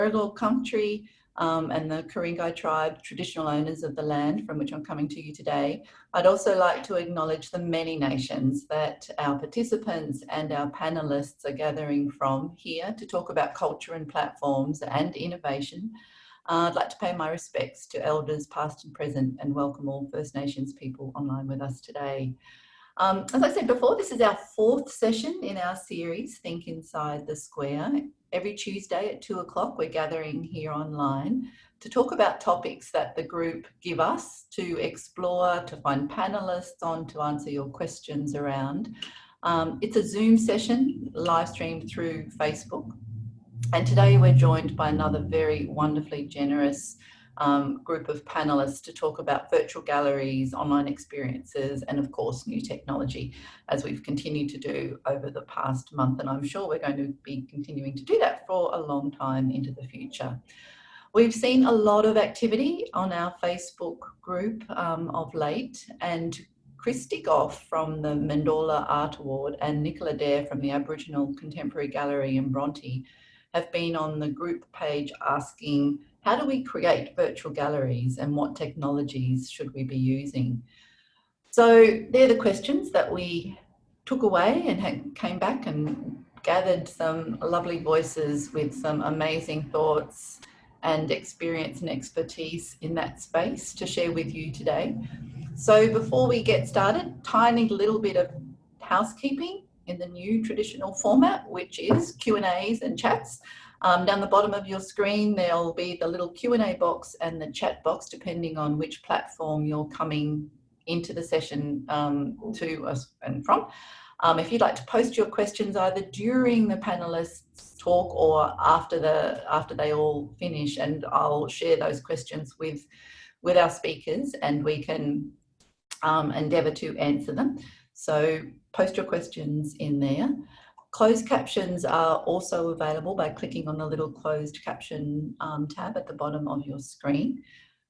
Turrbal country and the Ku-ring-gai tribe, traditional owners of the land from which I'm coming to you today. I'd also like to acknowledge the many nations that our participants and our panellists are gathering from here to talk about culture and platforms and innovation. I'd like to pay my respects to elders past and present and welcome all First Nations people online with us today. As I said before, this is our fourth session in our series, Think Inside the Square. Every Tuesday at 2 o'clock, we're gathering here online to talk about topics that the group give us to explore, to find panellists on, to answer your questions around. It's a Zoom session, live streamed through Facebook. And today we're joined by another very wonderfully generous group of panellists to talk about virtual galleries, online experiences, and of course new technology, as we've continued to do over the past month. And I'm sure we're going to be continuing to do that for a long time into the future. We've seen a lot of activity on our Facebook group of late, and Christy Goff from the Mandorla Art Award and Nicola Dare from the Aboriginal Contemporary Gallery in Bronte have been on the group page asking, how do we create virtual galleries and what technologies should we be using? So they're the questions that we took away and came back and gathered some lovely voices with some amazing thoughts and experience and expertise in that space to share with you today. So before we get started, tiny little bit of housekeeping in the new traditional format, which is Q&As and chats. Down the bottom of your screen, there'll be the little Q&A box and the chat box, depending on which platform you're coming into the session to us and from. If you'd like to post your questions either during the panelists' talk or after they all finish, and I'll share those questions with our speakers and we can endeavour to answer them. So post your questions in there. Closed captions are also available by clicking on the little closed caption tab at the bottom of your screen.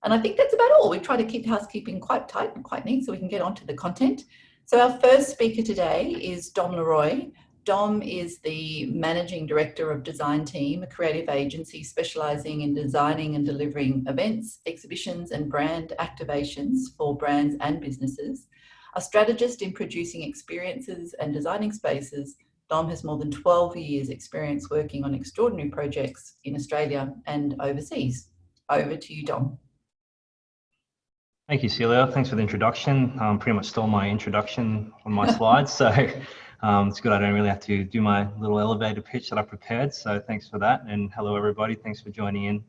And I think that's about all. We try to keep housekeeping quite tight and quite neat so we can get on to the content. So our first speaker today is Dom Laroy. Dom is the Managing Director of Designteam, a creative agency specialising in designing and delivering events, exhibitions and brand activations for brands and businesses. A strategist in producing experiences and designing spaces, Dom has more than 12 years experience working on extraordinary projects in Australia and overseas. Over to you, Dom. Thank you, Celia. Thanks for the introduction. Pretty much stole my introduction on my slides, so it's good I don't really have to do my little elevator pitch that I prepared, so thanks for that. And hello, everybody. Thanks for joining in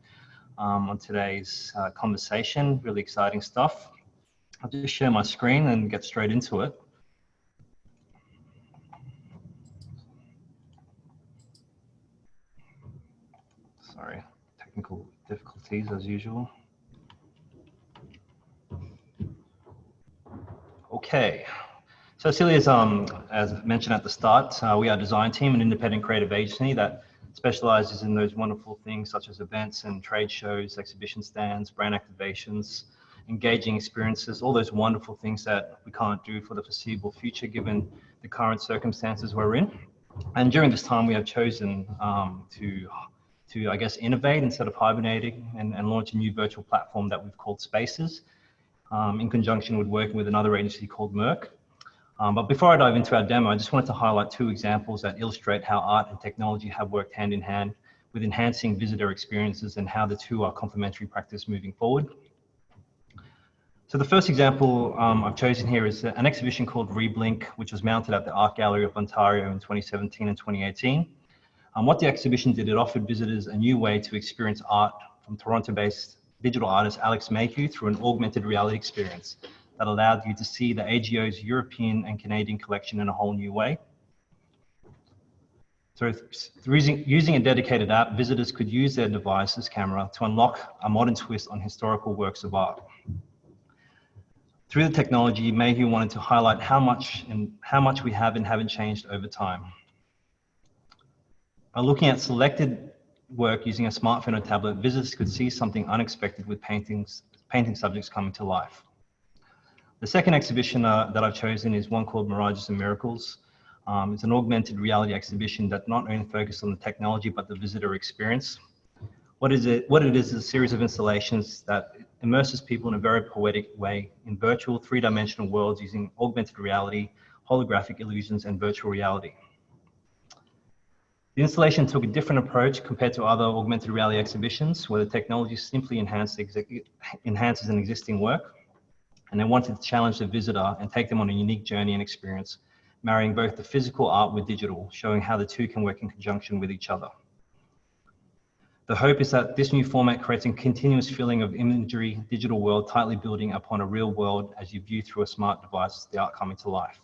on today's conversation. Really exciting stuff. I'll just share my screen and get straight into it. Sorry, technical difficulties as usual. Okay, so Celia's, as mentioned at the start, we are Designteam, an independent creative agency that specializes in those wonderful things such as events and trade shows, exhibition stands, brand activations, engaging experiences, all those wonderful things that we can't do for the foreseeable future given the current circumstances we're in. And during this time, we have chosen to I guess, innovate instead of hibernating and launch a new virtual platform that we've called Spaces in conjunction with working with another agency called Merck. But before I dive into our demo, I just wanted to highlight two examples that illustrate how art and technology have worked hand in hand with enhancing visitor experiences and how the two are complementary practice moving forward. So the first example I've chosen here is an exhibition called Reblink, which was mounted at the Art Gallery of Ontario in 2017 and 2018. What the exhibition did, it offered visitors a new way to experience art from Toronto-based digital artist Alex Mayhew through an augmented reality experience that allowed you to see the AGO's European and Canadian collection in a whole new way. So using a dedicated app, visitors could use their device's camera to unlock a modern twist on historical works of art. Through the technology, Mayhew wanted to highlight how much we have and haven't changed over time. By looking at selected work using a smartphone or tablet, visitors could see something unexpected with painting subjects coming to life. The second exhibition that I've chosen is one called Mirages and Miracles. It's an augmented reality exhibition that not only focuses on the technology, but the visitor experience. What it is a series of installations that immerses people in a very poetic way in virtual three-dimensional worlds using augmented reality, holographic illusions, and virtual reality. The installation took a different approach compared to other augmented reality exhibitions where the technology simply enhances an existing work, and they wanted to challenge the visitor and take them on a unique journey and experience, marrying both the physical art with digital, showing how the two can work in conjunction with each other. The hope is that this new format creates a continuous feeling of imagery, digital world, tightly building upon a real world as you view through a smart device, the art coming to life.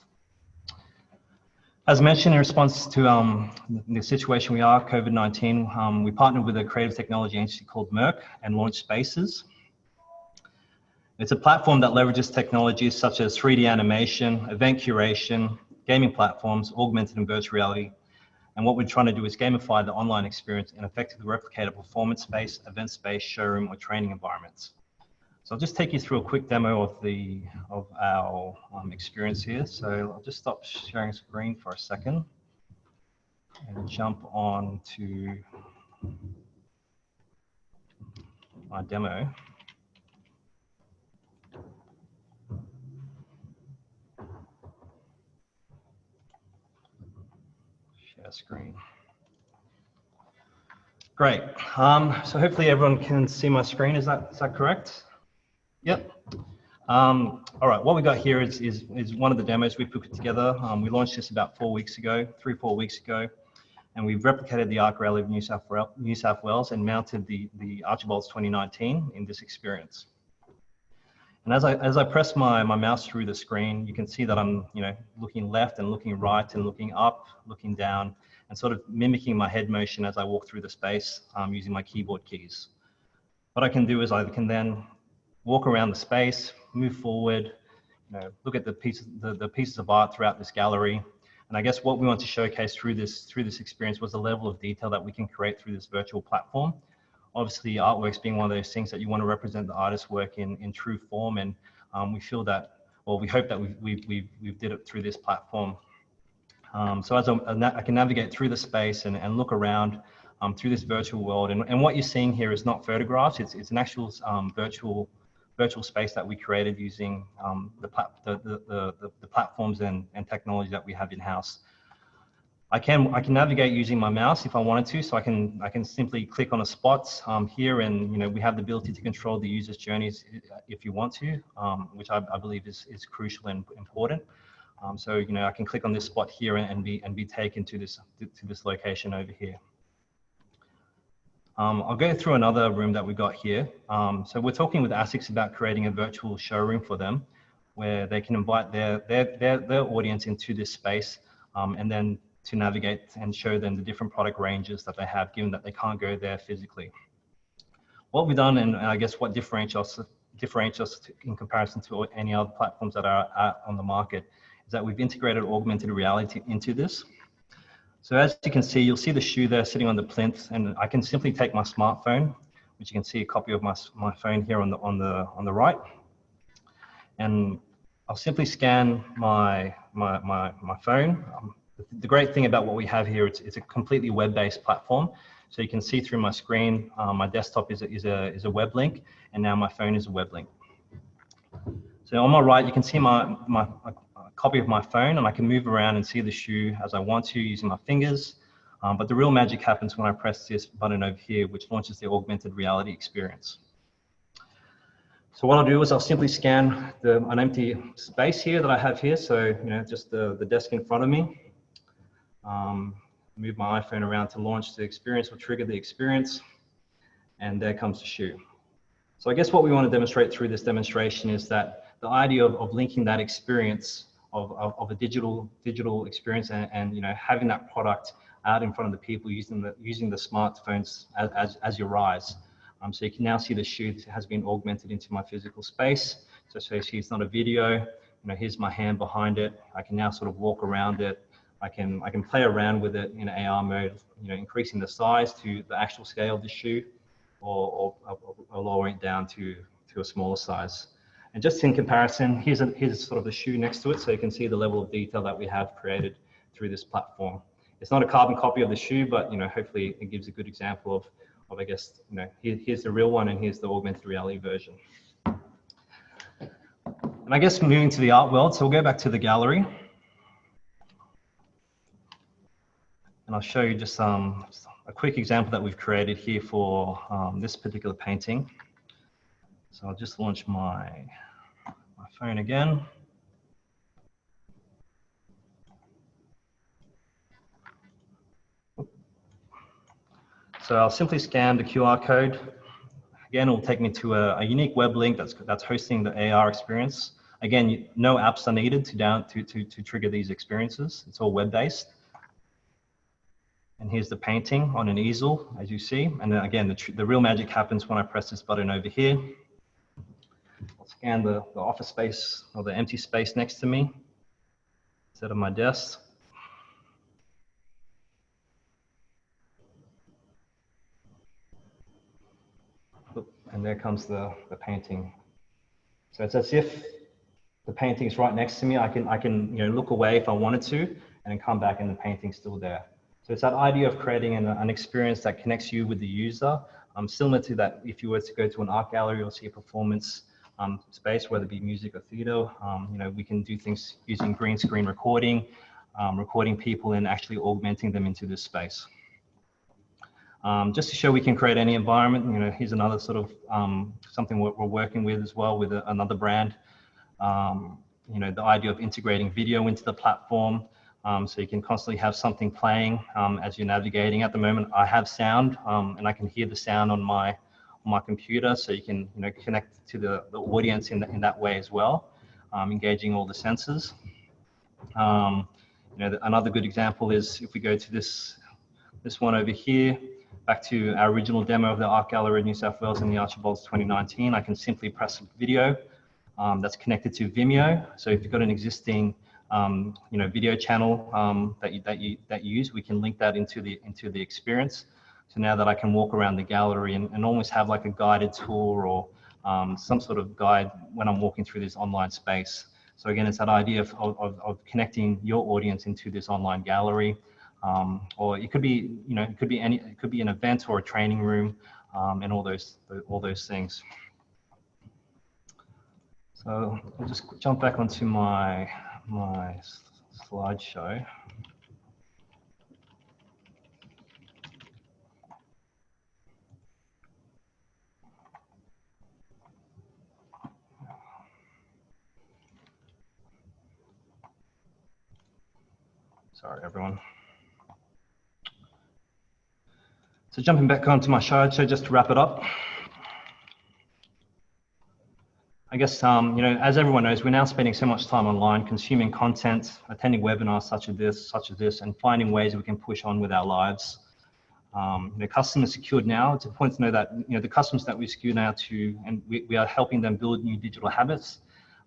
As mentioned, in response to the situation we are, COVID-19, we partnered with a creative technology agency called Merck and launched Spaces. It's a platform that leverages technologies such as 3D animation, event curation, gaming platforms, augmented and virtual reality. And what we're trying to do is gamify the online experience and effectively replicate a performance space, event space, showroom, or training environments. So I'll just take you through a quick demo of our experience here. So I'll just stop sharing screen for a second and jump on to my demo. Share screen. Great. So hopefully everyone can see my screen. Is that correct? Yep. All right. What we got here is one of the demos we put together. We launched this about 4 weeks ago, 3-4 weeks ago, and we've replicated the Arc Rally of New South Wales and mounted the Archibalds 2019 in this experience. And as I press my mouse through the screen, you can see that I'm looking left and looking right and looking up, looking down, and sort of mimicking my head motion as I walk through the space using my keyboard keys. What I can do is I can then walk around the space, move forward, look at the pieces of art throughout this gallery. And I guess what we want to showcase through this experience was the level of detail that we can create through this virtual platform. Obviously, artworks being one of those things that you want to represent the artist's work in true form, and we feel that, well, we hope that we've did it through this platform. So as I can navigate through the space and look around through this virtual world, and what you're seeing here is not photographs; it's an actual virtual space that we created using the platforms and technology that we have in house. I can navigate using my mouse if I wanted to, so I can simply click on a spot here, and we have the ability to control the user's journeys if you want to, which I believe is crucial and important. So I can click on this spot here and be taken to this location over here. I'll go through another room that we got here. So we're talking with ASICS about creating a virtual showroom for them, where they can invite their audience into this space, and then to navigate and show them the different product ranges that they have, given that they can't go there physically. What we've done, and I guess what differentiates us in comparison to any other platforms that are out on the market, is that we've integrated augmented reality into this. So as you can see, you'll see the shoe there sitting on the plinth, and I can simply take my smartphone, which you can see a copy of my phone here on the right, and I'll simply scan my phone. The great thing about what we have here, it's a completely web-based platform. So you can see through my screen, my desktop is a web link, and now my phone is a web link. So on my right, you can see a copy of my phone, and I can move around and see the shoe as I want to using my fingers. But the real magic happens when I press this button over here, which launches the augmented reality experience. So what I'll do is I'll simply scan an empty space here that I have here. So just the desk in front of me. Move my iPhone around to launch the experience, will trigger the experience, and there comes the shoe. So I guess what we want to demonstrate through this demonstration is that the idea of linking that experience of a digital experience and having that product out in front of the people using the smartphones as your eyes. So you can now see the shoe has been augmented into my physical space. So it's not a video. Here's my hand behind it. I can now sort of walk around it. I can play around with it in AR mode, increasing the size to the actual scale of the shoe, or lowering it down to a smaller size. And just in comparison, here's sort of the shoe next to it, so you can see the level of detail that we have created through this platform. It's not a carbon copy of the shoe, but hopefully it gives a good example I guess, here's the real one and here's the augmented reality version. And I guess moving to the art world, so we'll go back to the gallery. And I'll show you just a quick example that we've created here for this particular painting. So I'll just launch my phone again. So I'll simply scan the QR code. Again, it will take me to a unique web link that's hosting the AR experience. Again, no apps are needed to trigger these experiences. It's all web-based. And here's the painting on an easel, as you see. And then again, the real magic happens when I press this button over here. I'll scan the office space or the empty space next to me instead of my desk. And there comes the painting. So it's as if the painting's right next to me. I can look away if I wanted to, and then come back and the painting's still there. So it's that idea of creating an experience that connects you with the user, similar to that if you were to go to an art gallery or see a performance space, whether it be music or theater. We can do things using green screen recording, recording people and actually augmenting them into this space. Just to show we can create any environment, here's another sort of something we're working with as well with another brand. The idea of integrating video into the platform, so you can constantly have something playing as you're navigating. At the moment, I have sound, and I can hear the sound on my computer, so you can connect to the audience in that way as well, engaging all the senses. Another good example is if we go to this one over here. Back to our original demo of the Art Gallery in New South Wales in the Archibalds 2019, I can simply press a video that's connected to Vimeo. So if you've got an existing, video channel that you use, we can link that into the experience. So now that I can walk around the gallery and almost have like a guided tour or some sort of guide when I'm walking through this online space. So again, it's that idea of connecting your audience into this online gallery. Or it could be, it could be an event or a training room, and all those things. So I'll just jump back onto my slideshow. Sorry, everyone. So jumping back onto my slideshow, just to wrap it up. I guess, as everyone knows, we're now spending so much time online, consuming content, attending webinars such as this, and finding ways we can push on with our lives. Customers secured now. It's important to know that, the customers that we secure now to, and we are helping them build new digital habits,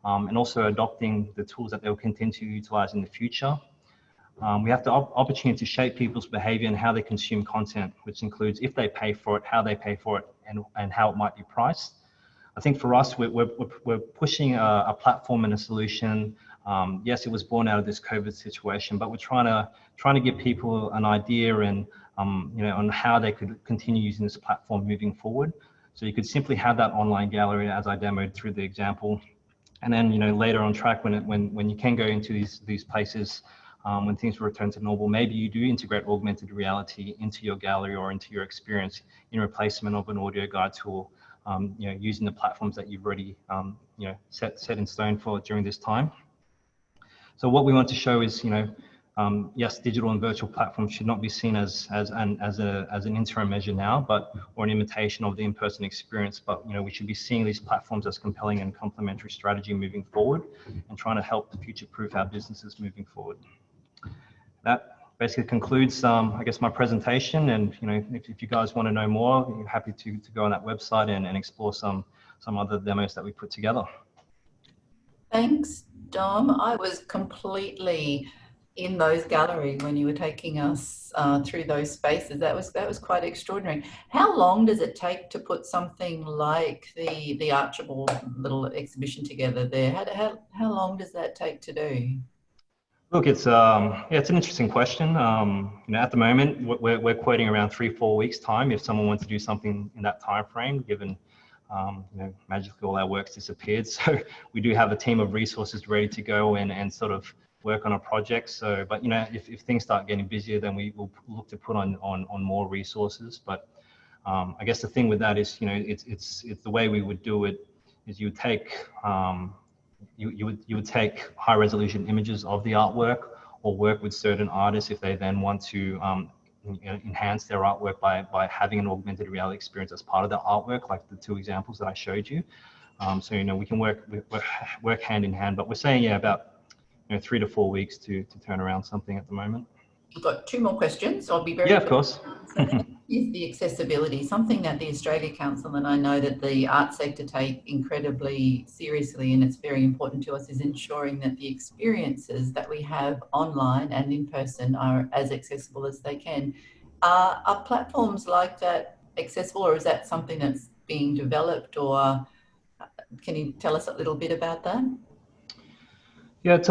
and also adopting the tools that they'll continue to utilize in the future. We have the opportunity to shape people's behavior and how they consume content, which includes if they pay for it, how they pay for it, and how it might be priced. I think for us, we're pushing a platform and a solution. Yes, it was born out of this COVID situation, but we're trying to give people an idea and on how they could continue using this platform moving forward. So you could simply have that online gallery as I demoed through the example, and then later on track when you can go into these places. When things return to normal, maybe you do integrate augmented reality into your gallery or into your experience in replacement of an audio guide tool, using the platforms that you've already set in stone for during this time. So what we want to show is, yes, digital and virtual platforms should not be seen as an interim measure now, or an imitation of the in-person experience. But we should be seeing these platforms as compelling and complementary strategy moving forward, and trying to help future-proof our businesses moving forward. That basically concludes, I guess, my presentation. And if you guys want to know more, you're happy to go on that website and explore some other demos that we put together. Thanks, Dom. I was completely in those galleries when you were taking us through those spaces. That was quite extraordinary. How long does it take to put something like the Archibald little exhibition together there? How long does that take to do? Look, yeah, it's an interesting question. At the moment, we're quoting around 3-4 weeks time if someone wants to do something in that time frame, given magically all our work's disappeared. So we do have a team of resources ready to go and sort of work on a project. So, but if things start getting busier, then we will look to put on more resources. But I guess the thing with that is, it's the way we would do it is you would take you would take high resolution images of the artwork, or work with certain artists if they then want to enhance their artwork by having an augmented reality experience as part of the artwork, like the two examples that I showed you. So we can work hand in hand, but we're saying about 3 to 4 weeks to turn around something at the moment. We've got 2 more questions. So I'll be very Yeah, of course. So is the accessibility something that the Australia Council, and I know that the art sector, take incredibly seriously, and it's very important to us, is ensuring that the experiences that we have online and in person are as accessible as they can. Are platforms like that accessible, or is that something that's being developed, or can you tell us a little bit about that? Yeah, it's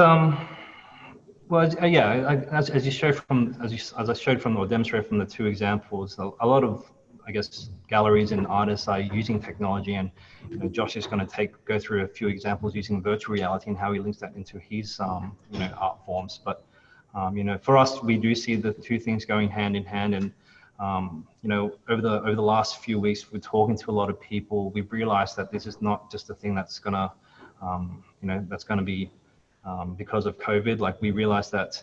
well, yeah, as you showed from, as I showed from or demonstrated from the 2 examples, a lot of, I guess, galleries and artists are using technology, and Josh is going to go through a few examples using virtual reality and how he links that into his art forms. But for us, we do see the 2 things going hand in hand, and over the last few weeks, we're talking to a lot of people. We've realized that this is not just a thing that's gonna be because of COVID. Like, we realized that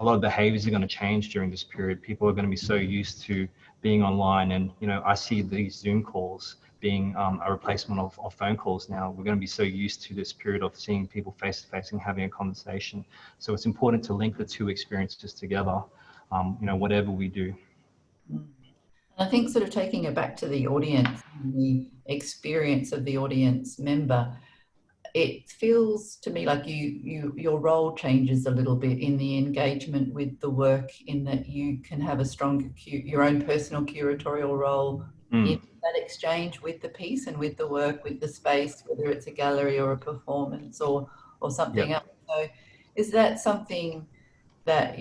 a lot of behaviors are going to change during this period. People are going to be so used to being online, and I see these Zoom calls being a replacement of phone calls now. We're going to be so used to this period of seeing people face to face and having a conversation. So it's important to link the 2 experiences together, whatever we do. I think, sort of taking it back to the audience, the experience of the audience member, it feels to me like your role changes a little bit in the engagement with the work, in that you can have a stronger your own personal curatorial role in that exchange with the piece and with the work, with the space, whether it's a gallery or a performance or something else. So is that something that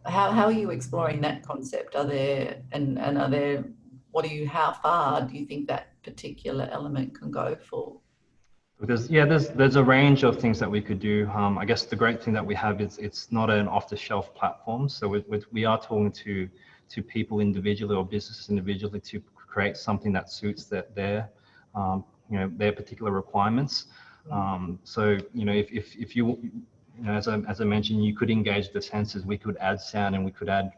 how are you exploring that concept? Are there how far do you think that particular element can go for? Because there's a range of things that we could do. I guess the great thing that we have is it's not an off-the-shelf platform. So we are talking to people individually, or businesses individually, to create something that suits their particular requirements. So if you as I mentioned, you could engage the senses. We could add sound, and we could add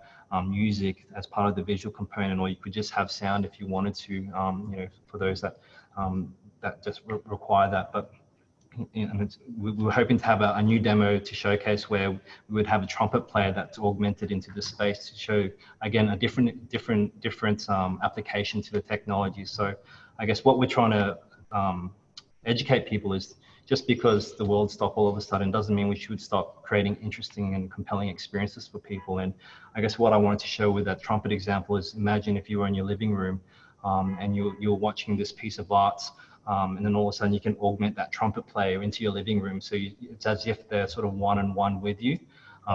music as part of the visual component, or you could just have sound if you wanted to. For those that just require that. But we were hoping to have a new demo to showcase, where we would have a trumpet player that's augmented into the space to show, again, a different application to the technology. So I guess what we're trying to educate people is, just because the world stopped all of a sudden doesn't mean we should stop creating interesting and compelling experiences for people. And I guess what I wanted to show with that trumpet example is, imagine if you were in your living room and you're watching this piece of art, and then all of a sudden you can augment that trumpet player into your living room. So it's as if they're sort of one-on-one with you.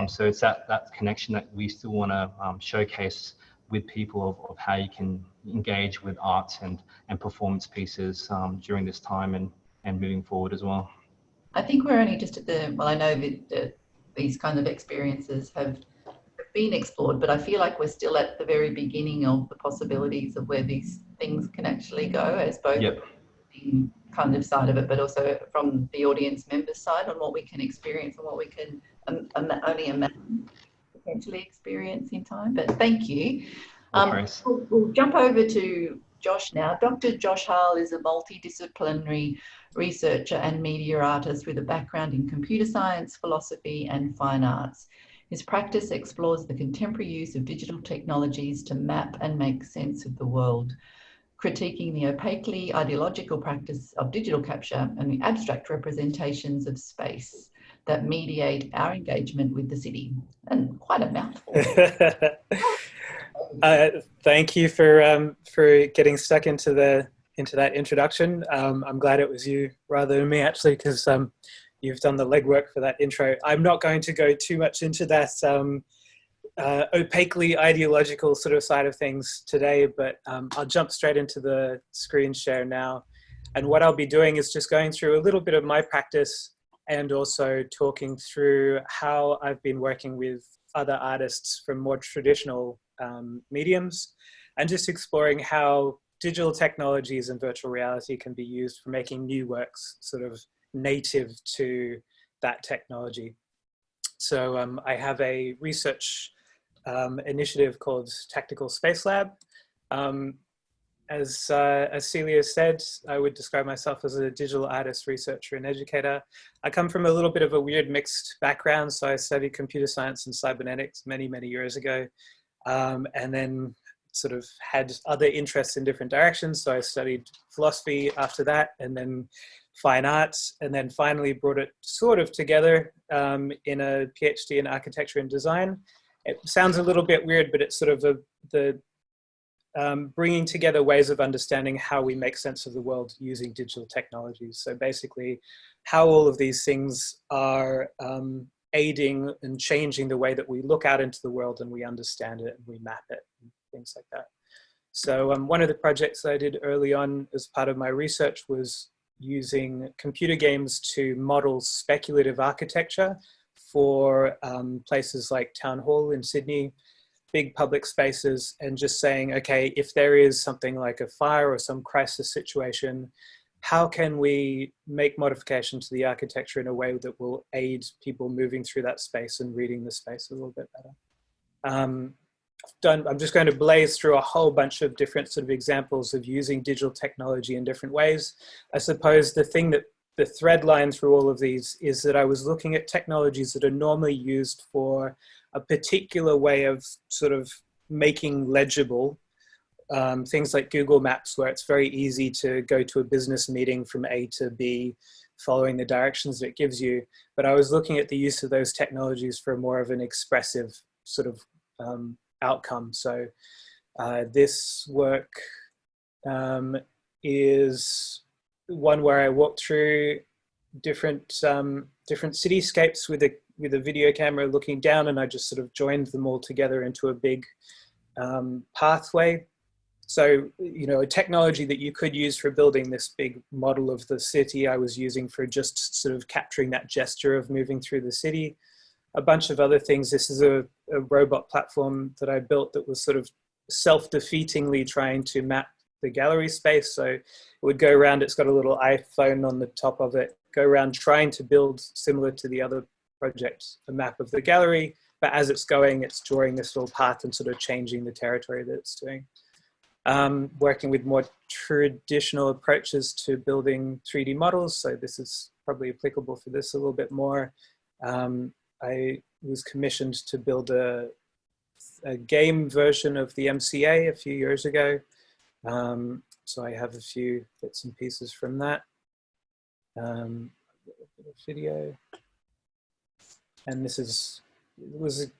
So it's that connection that we still want to showcase with people of how you can engage with art and performance pieces during this time and moving forward as well. I think we're only just at I know that these kinds of experiences have been explored, but I feel like we're still at the very beginning of the possibilities of where these things can actually go, as both the kind of side of it, but also from the audience member side, on what we can experience and what we can only imagine potentially experience in time. But thank you. We'll jump over to Josh now. Dr. Josh Harle is a multidisciplinary researcher and media artist with a background in computer science, philosophy, and fine arts. His practice explores the contemporary use of digital technologies to map and make sense of the world, critiquing the opaquely ideological practice of digital capture and the abstract representations of space that mediate our engagement with the city. And quite a mouthful. Thank you for getting stuck into that introduction. I'm glad it was you rather than me, actually, because you've done the legwork for that intro. I'm not going to go too much into that opaquely ideological sort of side of things today, but I'll jump straight into the screen share now. And what I'll be doing is just going through a little bit of my practice and also talking through how I've been working with other artists from more traditional mediums, and just exploring how digital technologies and virtual reality can be used for making new works sort of native to that technology. So I have a research initiative called Tactical Space Lab. As Celia said, I would describe myself as a digital artist, researcher, and educator. I come from a little bit of a weird mixed background. So I studied computer science and cybernetics many, many years ago. And then sort of had other interests in different directions. So I studied philosophy after that, and then fine arts, and then finally brought it sort of together in a PhD in architecture and design. It sounds a little bit weird, but it's sort of the bringing together ways of understanding how we make sense of the world using digital technologies. So basically how all of these things are aiding and changing the way that we look out into the world and we understand it and we map it and things like that. So one of the projects I did early on as part of my research was using computer games to model speculative architecture for places like Town Hall in Sydney, big public spaces, and just saying, okay, if there is something like a fire or some crisis situation, how can we make modification to the architecture in a way that will aid people moving through that space and reading the space a little bit better? I'm just going to blaze through a whole bunch of different sort of examples of using digital technology in different ways. I suppose the thing that the thread line through all of these is that I was looking at technologies that are normally used for a particular way of sort of making legible things like Google Maps, where it's very easy to go to a business meeting from A to B, following the directions that it gives you. But I was looking at the use of those technologies for more of an expressive sort of outcome. So this work is one where I walked through different cityscapes with a video camera looking down, and I just sort of joined them all together into a big pathway. So, you know, a technology that you could use for building this big model of the city, I was using for just sort of capturing that gesture of moving through the city. A bunch of other things. This is a robot platform that I built that was sort of self-defeatingly trying to map the gallery space. So it would go around, it's got a little iPhone on the top of it, go around trying to build, similar to the other projects, a map of the gallery, but as it's going, it's drawing this little path and sort of changing the territory that it's doing. Working with more traditional approaches to building 3D models. So this is probably applicable for this a little bit more. I was commissioned to build a game version of the MCA a few years ago. So I have a few bits and pieces from that. Video. And this was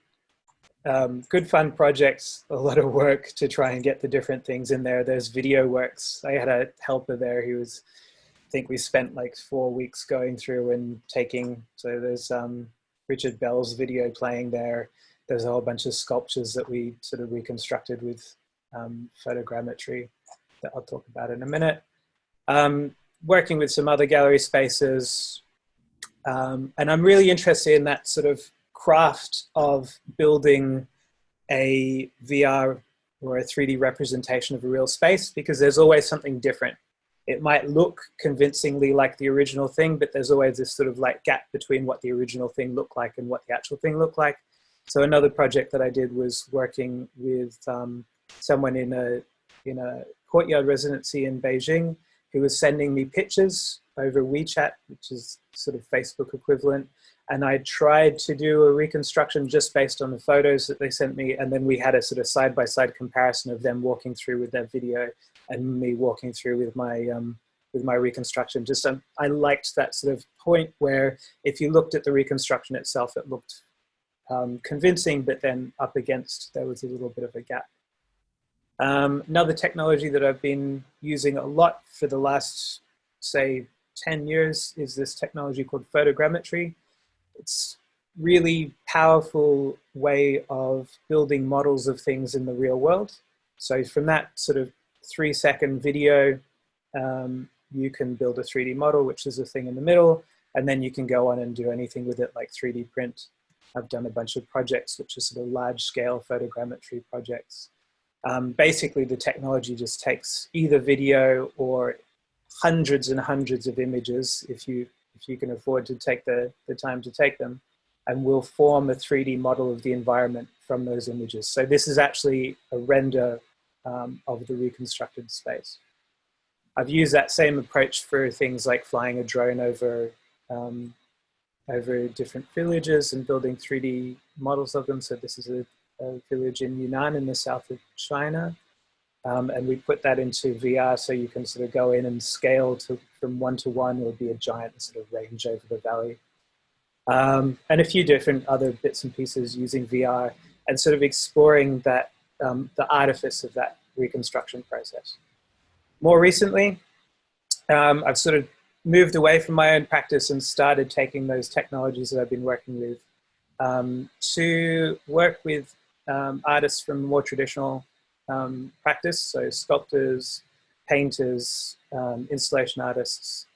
good fun projects, a lot of work to try and get the different things in there. There's video works. I had a helper there who was, I think we spent like 4 weeks going through and taking, so there's Richard Bell's video playing there. There's a whole bunch of sculptures that we sort of reconstructed with photogrammetry that I'll talk about in a minute. Working with some other gallery spaces. And I'm really interested in that sort of craft of building a VR or a 3D representation of a real space, because there's always something different. It might look convincingly like the original thing, but there's always this sort of like gap between what the original thing looked like and what the actual thing looked like. So another project that I did was working with someone in a courtyard residency in Beijing who was sending me pictures over WeChat, which is sort of Facebook equivalent. And I tried to do a reconstruction just based on the photos that they sent me. And then we had a sort of side-by-side comparison of them walking through with their video and me walking through with my reconstruction. Just I liked that sort of point where if you looked at the reconstruction itself, it looked convincing, but then up against, there was a little bit of a gap. Another technology that I've been using a lot for the last, say, 10 years is this technology called photogrammetry. It's really powerful way of building models of things in the real world. So from that sort of 3-second video, you can build a 3D model, which is the thing in the middle, and then you can go on and do anything with it like 3D print. I've done a bunch of projects, which are sort of large scale photogrammetry projects. Basically, the technology just takes either video or hundreds and hundreds of images, if you can afford to take the time to take them, and will form a 3D model of the environment from those images. So this is actually a render of the reconstructed space. I've used that same approach for things like flying a drone over different villages and building 3D models of them. So this is a village in Yunnan in the south of China. And we put that into VR so you can sort of go in and scale from 1 to 1 or be a giant sort of range over the valley. And a few different other bits and pieces using VR and sort of exploring that, the artifice of that reconstruction process. More recently, I've sort of moved away from my own practice and started taking those technologies that I've been working with to work with artists from more traditional practice, so sculptors, painters, installation artists,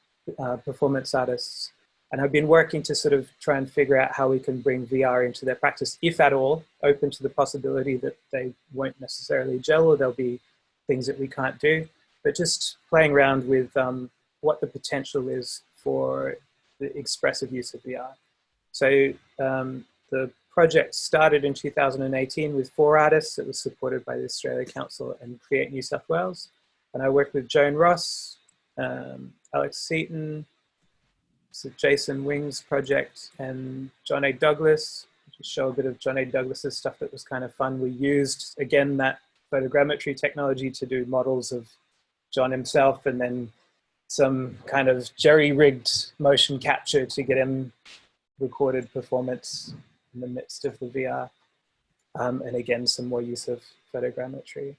performance artists. And I've been working to sort of try and figure out how we can bring VR into their practice, if at all, open to the possibility that they won't necessarily gel or there'll be things that we can't do, but just playing around with what the potential is for the expressive use of VR. So the project started in 2018 with 4 artists. It was supported by the Australia Council and Create New South Wales. And I worked with Joan Ross, Alex Seaton, it's a Jason Wing's project, and John A. Douglas. Just show a bit of John A. Douglas's stuff that was kind of fun. We used, again, that photogrammetry technology to do models of John himself, and then some kind of jerry-rigged motion capture to get him recorded performance in the midst of the VR. And again, some more use of photogrammetry.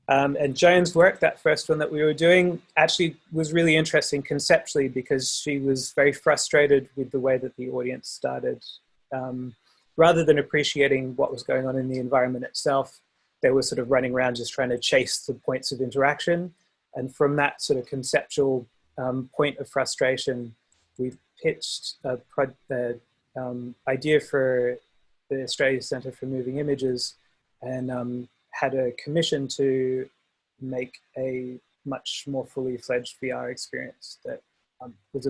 And Joan's work, that first one that we were doing, actually was really interesting conceptually because she was very frustrated with the way that the audience started. Rather than appreciating what was going on in the environment itself, they were sort of running around just trying to chase the points of interaction. And from that sort of conceptual point of frustration, we pitched an idea for the Australia Centre for Moving Images and had a commission to make a much more fully fledged VR experience that was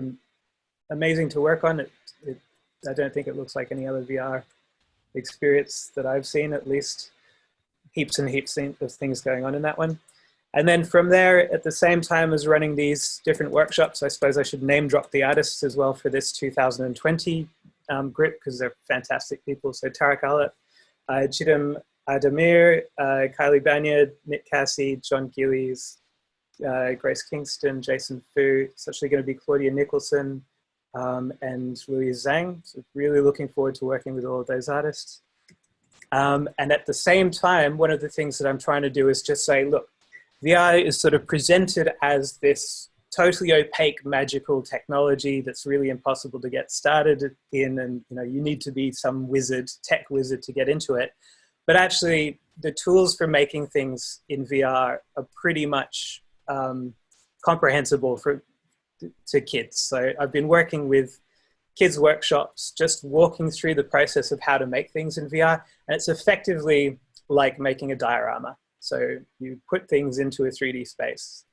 amazing to work on. I don't think it looks like any other VR experience that I've seen, at least. Heaps and heaps of things going on in that one. And then from there, at the same time as running these different workshops, I suppose I should name drop the artists as well for this 2020 group, because they're fantastic people. So Tarek Alat, Chidam Adamir, Kylie Banyard, Nick Cassie, John Gillies, Grace Kingston, Jason Fu. It's actually going to be Claudia Nicholson and Louise Zhang. So really looking forward to working with all of those artists. And at the same time, one of the things that I'm trying to do is just say, look, VR is sort of presented as this totally opaque, magical technology that's really impossible to get started in, and you need to be some wizard, tech wizard, to get into it. But actually, the tools for making things in VR are pretty much comprehensible to kids. So I've been working with kids' workshops, just walking through the process of how to make things in VR, and it's effectively like making a diorama. So you put things into a 3D space.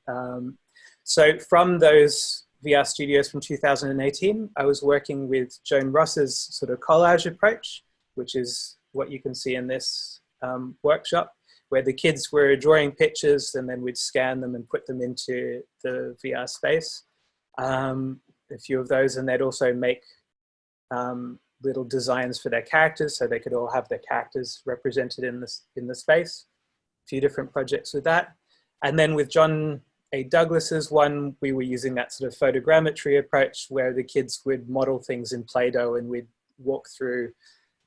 So from those VR studios from 2018, I was working with Joan Ross's sort of collage approach, which is what you can see in this workshop, where the kids were drawing pictures and then we'd scan them and put them into the VR space. A few of those, and they'd also make little designs for their characters, so they could all have their characters represented in the space. A few different projects with that. And then with John A. Douglas's one, we were using that sort of photogrammetry approach where the kids would model things in Play-Doh and we'd walk through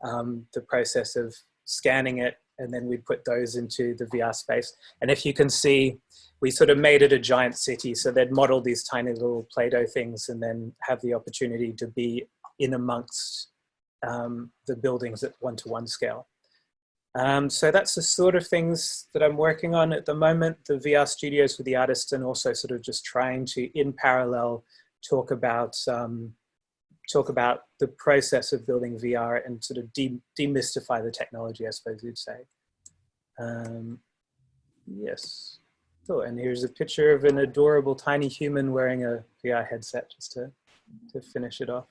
the process of scanning it, and then we'd put those into the VR space. And if you can see, we sort of made it a giant city. So they'd model these tiny little Play-Doh things and then have the opportunity to be in amongst the buildings at 1-to-1 scale. So that's the sort of things that I'm working on at the moment, the VR studios with the artists, and also sort of just trying to, in parallel, talk about the process of building VR and sort of demystify the technology, I suppose you'd say. Yes. Oh, and here's a picture of an adorable tiny human wearing a VR headset, just to finish it off.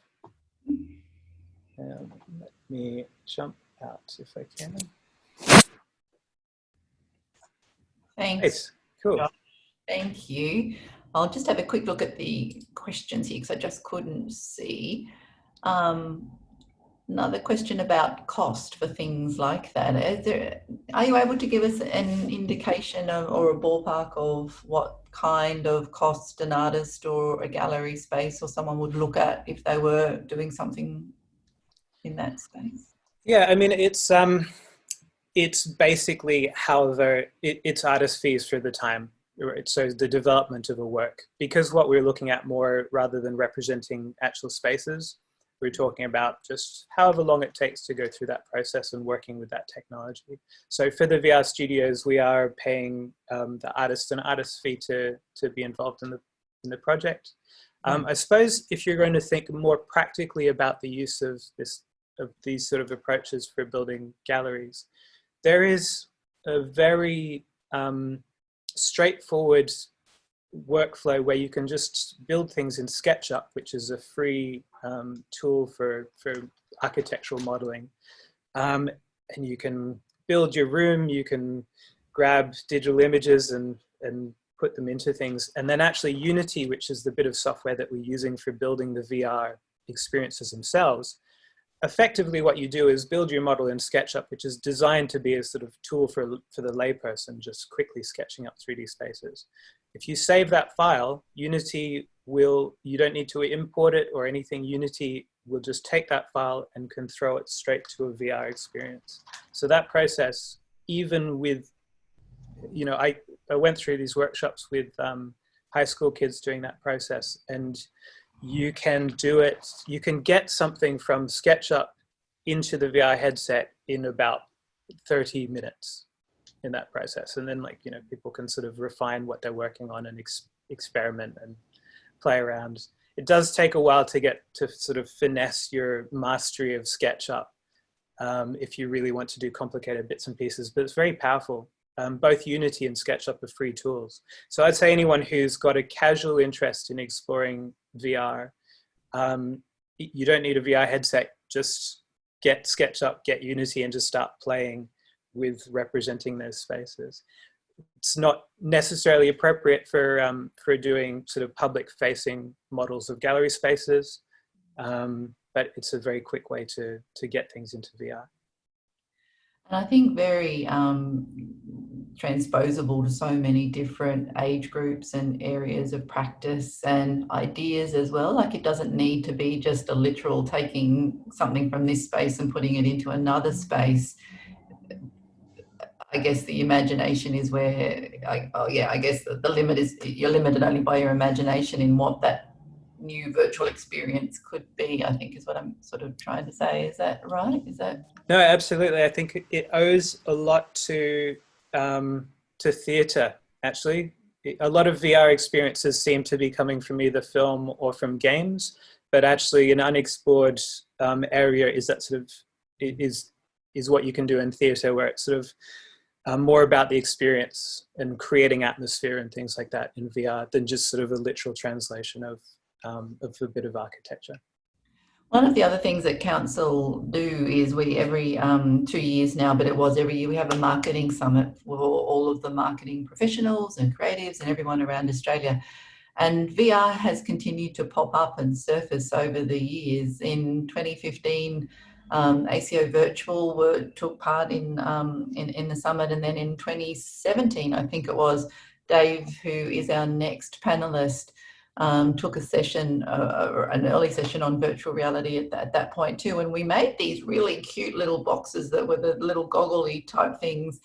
Let me jump out if I can. Thanks. Nice. Cool. Thank you. I'll just have a quick look at the questions here because I just couldn't see. Another question about cost for things like that. Are you able to give us an indication of, or a ballpark of what kind of cost an artist or a gallery space or someone would look at if they were doing something in that space? Yeah, I mean, it's basically it's artist fees for the time, right? So the development of a work, because what we're looking at more rather than representing actual spaces, we're talking about just however long it takes to go through that process and working with that technology. So for the VR studios, we are paying the artist an artist fee to be involved in the project. I suppose if you're going to think more practically about the use of these sort of approaches for building galleries, there is a very straightforward workflow where you can just build things in SketchUp, which is a free tool for architectural modeling. And you can build your room, you can grab digital images and put them into things. And then actually Unity, which is the bit of software that we're using for building the VR experiences themselves, effectively what you do is build your model in SketchUp, which is designed to be a sort of tool for the layperson, just quickly sketching up 3D spaces. If you save that file, Unity you don't need to import it or anything. Unity will just take that file and can throw it straight to a VR experience. So that process, even with, I went through these workshops with high school kids doing that process, and you can do it, you can get something from SketchUp into the VR headset in about 30 minutes in that process. And then people can sort of refine what they're working on and experiment and play around. It does take a while to get to sort of finesse your mastery of SketchUp if you really want to do complicated bits and pieces, but it's very powerful. Both Unity and SketchUp are free tools. So I'd say anyone who's got a casual interest in exploring VR, you don't need a VR headset, just get SketchUp, get Unity, and just start playing with representing those spaces. It's not necessarily appropriate for doing sort of public-facing models of gallery spaces, but it's a very quick way to get things into VR. And I think very transposable to so many different age groups and areas of practice and ideas as well. Like, it doesn't need to be just a literal taking something from this space and putting it into another space. I guess the imagination is where, I guess the limit is, you're limited only by your imagination in what that new virtual experience could be, I think is what I'm sort of trying to say. Is that right? Is that? No, absolutely. I think it owes a lot to theatre, actually. A lot of VR experiences seem to be coming from either film or from games, but actually an unexplored area is that sort of, is what you can do in theatre, where it's sort of more about the experience and creating atmosphere and things like that in VR than just sort of a literal translation of a bit of architecture. One of the other things that council do is we every 2 years now, but it was every year, we have a marketing summit for all of the marketing professionals and creatives and everyone around Australia. And VR has continued to pop up and surface over the years. In 2015, ACO Virtual took part in the summit, and then in 2017, I think it was, Dave, who is our next panellist, took a session, an early session on virtual reality at that point too. And we made these really cute little boxes that were the little goggle-y type things.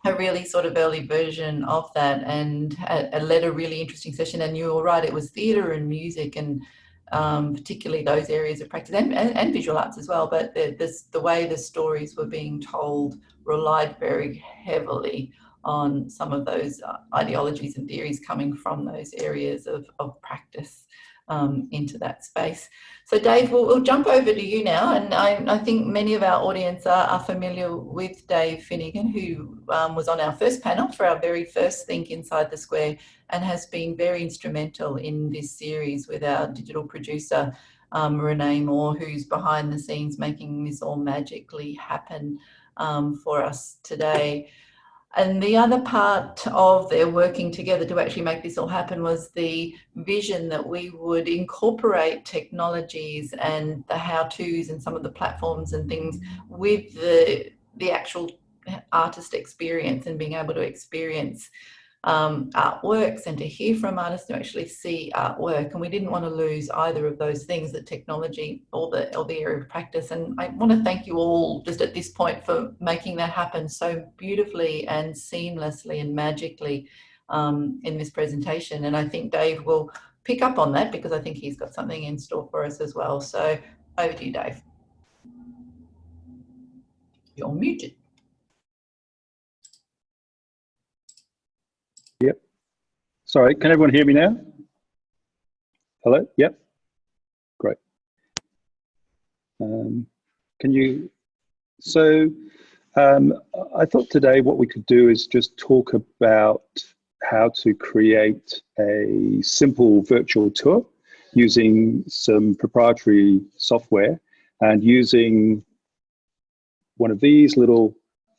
A really sort of early version of that, and led a really interesting session. And you were right, it was theatre and music, and particularly those areas of practice, and visual arts as well. But the way the stories were being told relied very heavily on some of those ideologies and theories coming from those areas of practice into that space. So Dave, we'll jump over to you now, and I think many of our audience are familiar with Dave Finnegan, who was on our first panel for our very first Think Inside the Square, and has been very instrumental in this series with our digital producer, Renee Moore, who's behind the scenes making this all magically happen for us today. And the other part of their working together to actually make this all happen was the vision that we would incorporate technologies and the how-tos and some of the platforms and things with the actual artist experience, and being able to experience artworks and to hear from artists to actually see artwork. And we didn't want to lose either of those things, the technology or the area of practice. And I want to thank you all just at this point for making that happen so beautifully and seamlessly and magically in this presentation. And I think Dave will pick up on that, because I think he's got something in store for us as well. So over to you, Dave. You're muted. Yep. Sorry, can everyone hear me now? Hello? Yep. Great. Can you, so I thought today what we could do is just talk about how to create a simple virtual tour using some proprietary software and using one of these little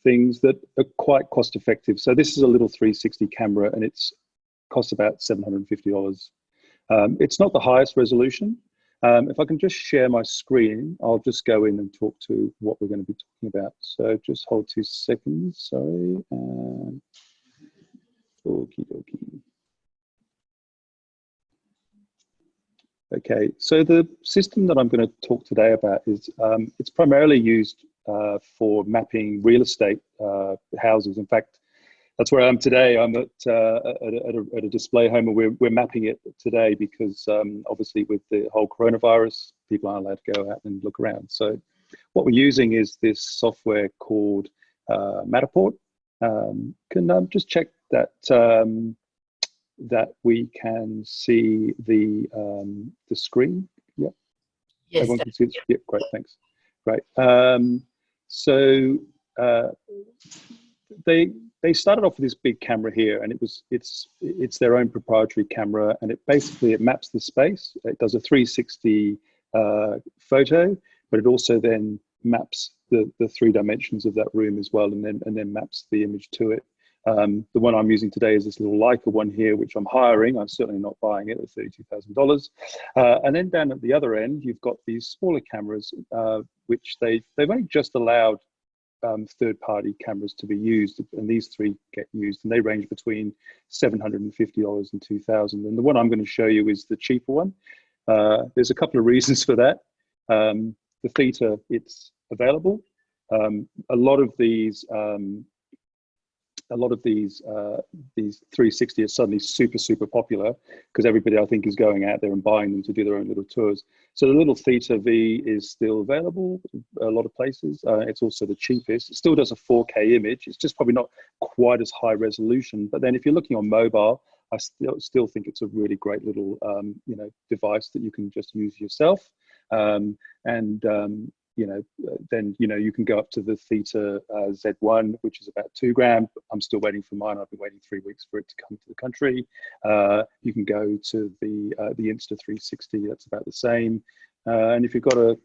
things that are quite cost effective. So this is a little 360 camera, and it's costs about $750. It's not the highest resolution. If I can just share my screen, I'll just go in and talk to what we're going to be talking about. So just hold 2 seconds, sorry. Okie dokie. Okay, so the system that I'm going to talk today about is, it's primarily used for mapping real estate houses. In fact, that's where I am today. I'm at a display home, and we're mapping it today because obviously with the whole coronavirus, people aren't allowed to go out and look around. So what we're using is this software called Matterport. Can just check that that we can see the screen? Yep. Yes. Everyone can see it? Yep, great, thanks. Great. So they started off with this big camera here, and it's their own proprietary camera, and it maps the space. It does a 360 photo, but it also then maps the 3 dimensions of that room as well, and then maps the image to it. The one I'm using today is this little Leica one here, which I'm hiring. I'm certainly not buying it at $32,000. And then down at the other end, you've got these smaller cameras, which they've only just allowed third-party cameras to be used, and these 3 get used, and they range between $750 and $2,000. And the one I'm going to show you is the cheaper one. There's a couple of reasons for that. The theta, it's available. A lot of these 360 are suddenly super popular because everybody, I think, is going out there and buying them to do their own little tours. So the little Theta V is still available a lot of places. It's also the cheapest. It still does a 4K image. It's just probably not quite as high resolution. But then if you're looking on mobile, I still think it's a really great little device that you can just use yourself. Then you can go up to the Theta Z1, which is about 2 grand. I'm still waiting for mine. I've been waiting 3 weeks for it to come to the country. You can go to the Insta360. That's about the same. And if you've got a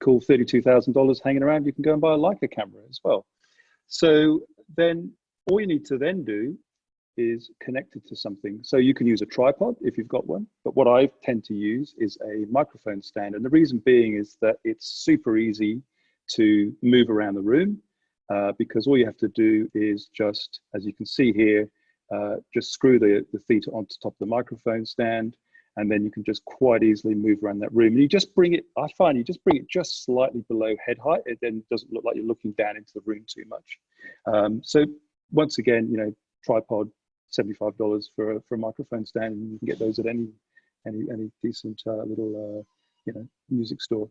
cool $32,000 hanging around, you can go and buy a Leica camera as well. So then all you need to then do is connect it to something. So you can use a tripod if you've got one, but what I tend to use is a microphone stand. And the reason being is that it's super easy to move around the room because all you have to do is just, as you can see here, just screw the theta onto top of the microphone stand, and then you can just quite easily move around that room. And you just bring it, I find you just bring it just slightly below head height. It then doesn't look like you're looking down into the room too much. So once again, you know, tripod, $75 for a microphone stand, and you can get those at any decent little you know, music store.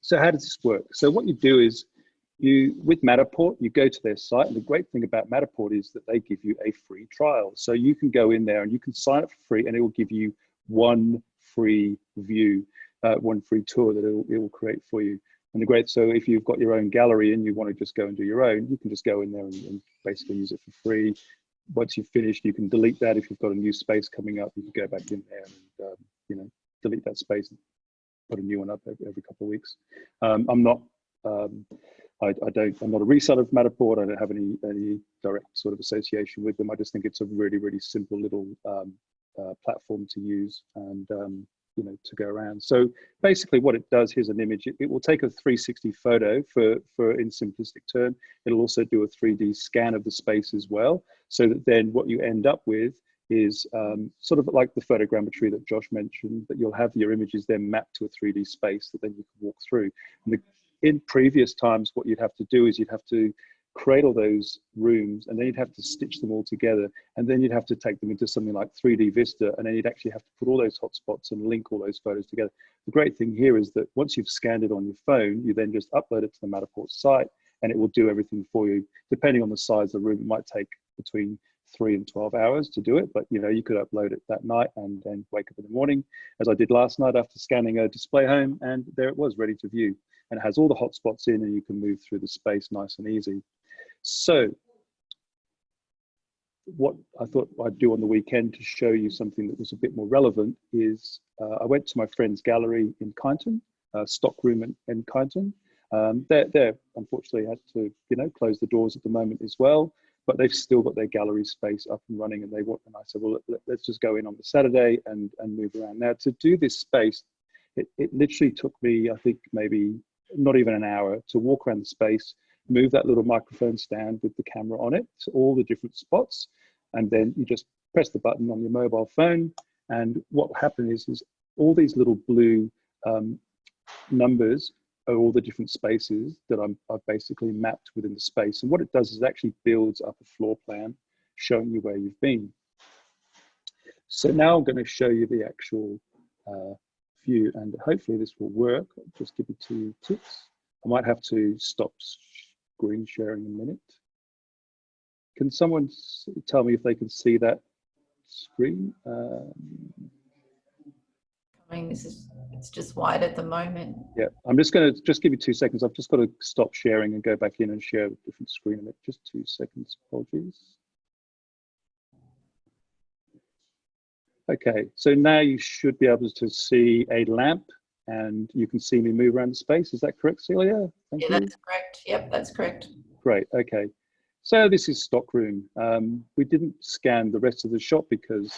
So how does this work? So what you do is with Matterport, you go to their site, and the great thing about Matterport is that they give you a free trial. So you can go in there and you can sign up for free, and it will give you one free view, one free tour that it will create for you. And so if you've got your own gallery and you want to just go and do your own, you can just go in there and basically use it for free. Once you've finished, you can delete that. If you've got a new space coming up, you can go back in there and you know, delete that space and put a new one up every couple of weeks. I'm not a reseller of Matterport. I don't have any direct sort of association with them. I just think it's a really, really simple little platform to use and you know, to go around. So basically what it does, here's an image. It will take a 360 photo for in simplistic term. It'll also do a 3D scan of the space as well, so that then what you end up with is sort of like the photogrammetry that Josh mentioned, that you'll have your images then mapped to a 3D space that then you can walk through. And in previous times, what you'd have to do is you'd have to create all those rooms, and then you'd have to stitch them all together, and then you'd have to take them into something like 3D Vista, and then you'd actually have to put all those hotspots and link all those photos together. The great thing here is that once you've scanned it on your phone, you then just upload it to the Matterport site, and it will do everything for you. Depending on the size of the room, it might take between 3 and 12 hours to do it, but you know, you could upload it that night and then wake up in the morning, as I did last night after scanning a display home, and there it was, ready to view. And it has all the hotspots in, and you can move through the space nice and easy. So what I thought I'd do on the weekend to show you something that was a bit more relevant is I went to my friend's gallery in Kyneton, Stockroom in Kyneton. They're unfortunately had to, you know, close the doors at the moment as well, but they've still got their gallery space up and running, and I said, well, let's just go in on the Saturday and move around. Now, to do this space, it literally took me, I think, maybe not even an hour to walk around the space, move that little microphone stand with the camera on it to all the different spots, and then you just press the button on your mobile phone, and what happened is all these little blue numbers are all the different spaces that I've basically mapped within the space. And what it does is it actually builds up a floor plan showing you where you've been. So now I'm going to show you the actual view, and hopefully this will work. I'll just give you 2 tips. I might have to stop screen sharing in a minute. Can someone tell me if they can see that screen? I mean, it's just white at the moment. Yeah, I'm just going to give you 2 seconds. I've just got to stop sharing and go back in and share a different screen in it. Just 2 seconds, apologies. Okay, so now you should be able to see a lamp, and you can see me move around the space. Is that correct, Celia? Thank you. That's correct. Yep, that's correct. Great, okay. So this is Stockroom. We didn't scan the rest of the shop because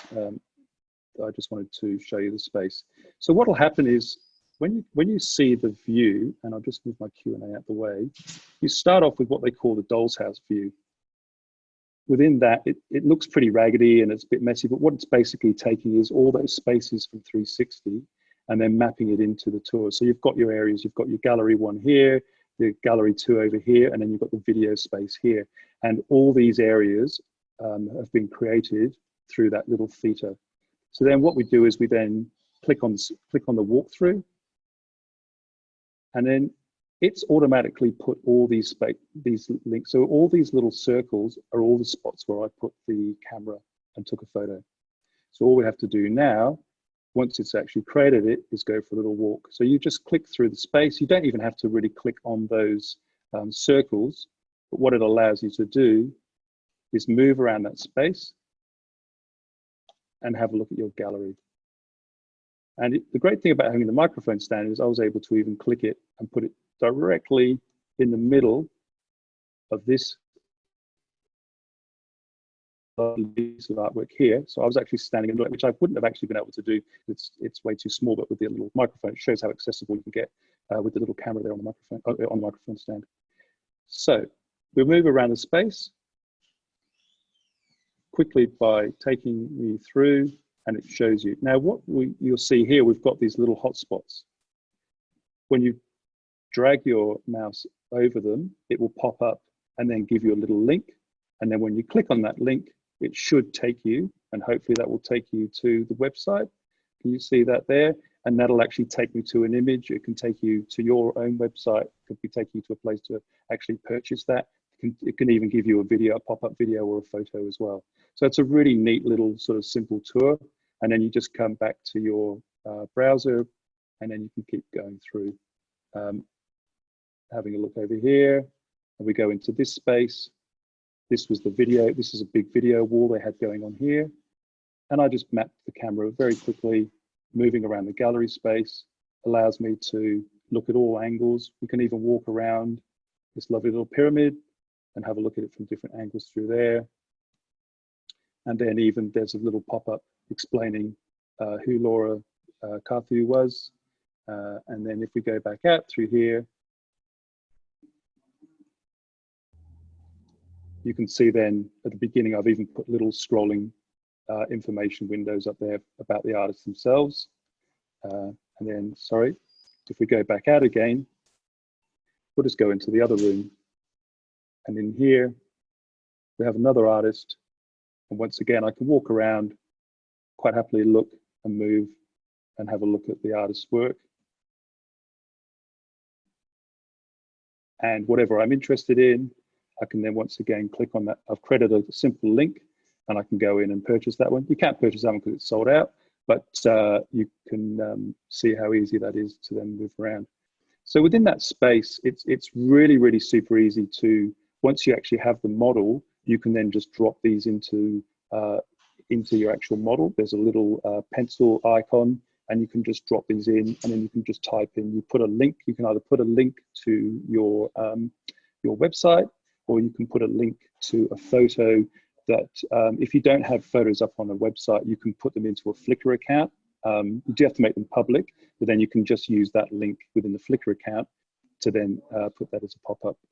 I just wanted to show you the space. So what will happen is when you see the view, and I'll just move my Q&A out the way, you start off with what they call the doll's house view. Within that, it looks pretty raggedy and it's a bit messy, but what it's basically taking is all those spaces from 360 and then mapping it into the tour. So you've got your areas, you've got your gallery 1 here, the gallery 2 over here, and then you've got the video space here. And all these areas have been created through that little theta. So then what we do is we then click on the walkthrough, and then it's automatically put all these links. So all these little circles are all the spots where I put the camera and took a photo. So all we have to do now, once it's actually created it, is go for a little walk. So you just click through the space. You don't even have to really click on those circles, but what it allows you to do is move around that space and have a look at your gallery. And the great thing about having the microphone stand is I was able to even click it and put it directly in the middle of this piece of artwork here. So I was actually standing in it, which I wouldn't have actually been able to do. It's way too small, but with the little microphone, it shows how accessible you can get with the little camera there on the microphone stand. So we'll move around the space. quickly by taking me through, and it shows you. Now what you'll see here, we've got these little hotspots. When you drag your mouse over them, it will pop up and then give you a little link. And then when you click on that link, it should take you, and hopefully that will take you to the website. Can you see that there? And that'll actually take me to an image. It can take you to your own website. It could be taking you to a place to actually purchase that. It can even give you a video, a pop-up video or a photo as well. So it's a really neat little sort of simple tour. And then you just come back to your browser, and then you can keep going through. Having a look over here, and we go into this space. This was the video. This is a big video wall they had going on here. And I just mapped the camera very quickly, moving around the gallery space, allows me to look at all angles. We can even walk around this lovely little pyramid and have a look at it from different angles through there. And then even there's a little pop-up explaining who Laura Carthew was. And then if we go back out through here, you can see then at the beginning, I've even put little scrolling information windows up there about the artists themselves. And then, sorry, if we go back out again, we'll just go into the other room. And in here, we have another artist. And once again, I can walk around, quite happily look and move and have a look at the artist's work. And whatever I'm interested in, I can then once again click on that. I've created a simple link and I can go in and purchase that one. You can't purchase that one because it's sold out, but you can see how easy that is to then move around. So within that space, it's really, really super easy to, once you actually have the model, you can then just drop these into your actual model. There's a little pencil icon, and you can just drop these in, and then you can just type in, you put a link. You can either put a link to your website, or you can put a link to a photo that if you don't have photos up on a website, you can put them into a Flickr account. You do have to make them public, but then you can just use that link within the Flickr account to then put that as a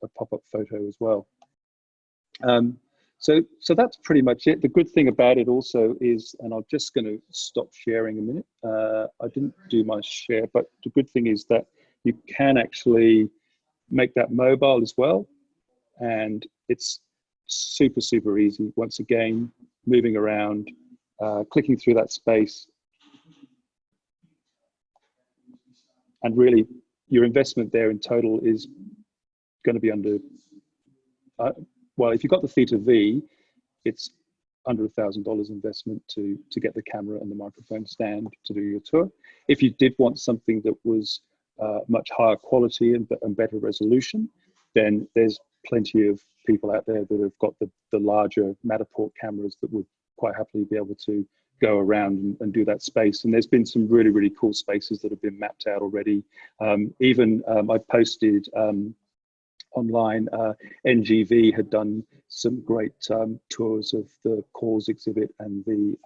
pop-up photo as well. So that's pretty much it. The good thing about it also is, and I'm just going to stop sharing a minute. I didn't do my share, but the good thing is that you can actually make that mobile as well. And it's super, super easy. Once again, moving around, clicking through that space. And really, your investment there in total is going to be under, well, if you've got the Theta V, it's under $1,000 investment to get the camera and the microphone stand to do your tour. If you did want something that was much higher quality and better resolution, then there's plenty of people out there that have got the larger Matterport cameras that would quite happily be able to go around and do that space. And there's been some really, really cool spaces that have been mapped out already. I posted online, NGV had done some great tours of the Cause exhibit and the